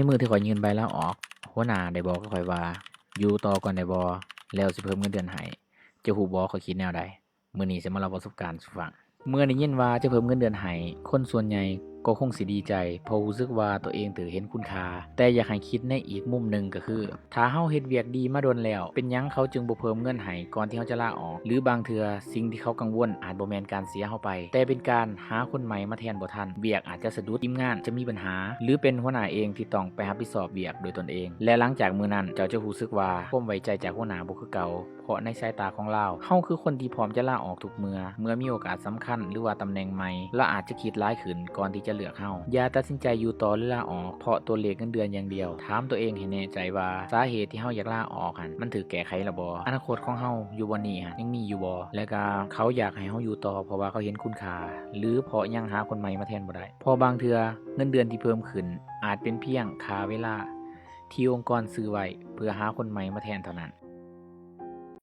ในมือที่ข่อยยื่นใบลาออกหัวหน้าได้บอกกับข้อยว่าอยู่ต่อก่อนได้บ่แล้วสิเพิ่มเงินเดือนให้เจ้าฮู้บ่ข้อยคิดแนวใดมื้อนี้สิมาเล่าประสบการณ์สู่ฟังเมื่อได้ยินว่าจะเพิ่มเงินเดือนให้คนส่วนใหญ่ก็คงสิดีใจเพราะรู้สึกว่าตัวเองถูกเห็นคุณค่าแต่อยากให้คิดในอีกมุมหนึ่งก็คือถ้าเฮาเฮ็ดเวียกดีมาโดนแล้วเป็นหยังเขาจึงบ่เพิ่มเงินให้ก่อนที่เฮาจะลาออกหรือบางเทื่อสิ่งที่เขากังวลอาจบ่แม่นการเสียเฮาไปแต่เป็นการหาคนใหม่มาแทนบ่ทันเวียกอาจจะสะดุดทีมงานจะมีปัญหาหรือเป็นหัวหน้าเองที่ต้องไปรับผิดชอบเวียกโดยตนเองและหลังจากมื้อนั้นเจ้าจะรู้สึกว่าความไว้ใจจากหัวหน้าบ่คือเก่าเพราะในสายตาของเราเฮาคือคนที่พร้อมจะลาออกทุกเมื่อมีโอกาสสำคัญหรือว่าตำแหน่งใหม่และอาจจะคิดหลายขึ้นก่อนที่จะเลือกเฮาอย่าตัดสินใจอยู่ต่อหรือลาออกเพราะตัวเลขเงินเดือนอย่างเดียวถามตัวเองให้แน่ใจว่าสาเหตุที่เฮาอยากลาออกหั่นมันถูกแก้ไขแล้วบ่อนาคตของเฮาอยู่บ่นี้หั่นยังมีอยู่บ่และก็เขาอยากให้เฮาอยู่ต่อเพราะว่าเขาเห็นคุณค่าหรือเพราะยังหาคนใหม่มาแทนบ่ได้เพราะบางเทื่อเงินเดือนที่เพิ่มขึ้นอาจเป็นเพียงค่าเวลาที่องค์กรซื้อไว้เพื่อหาคนใหม่มาแทนเท่านั้น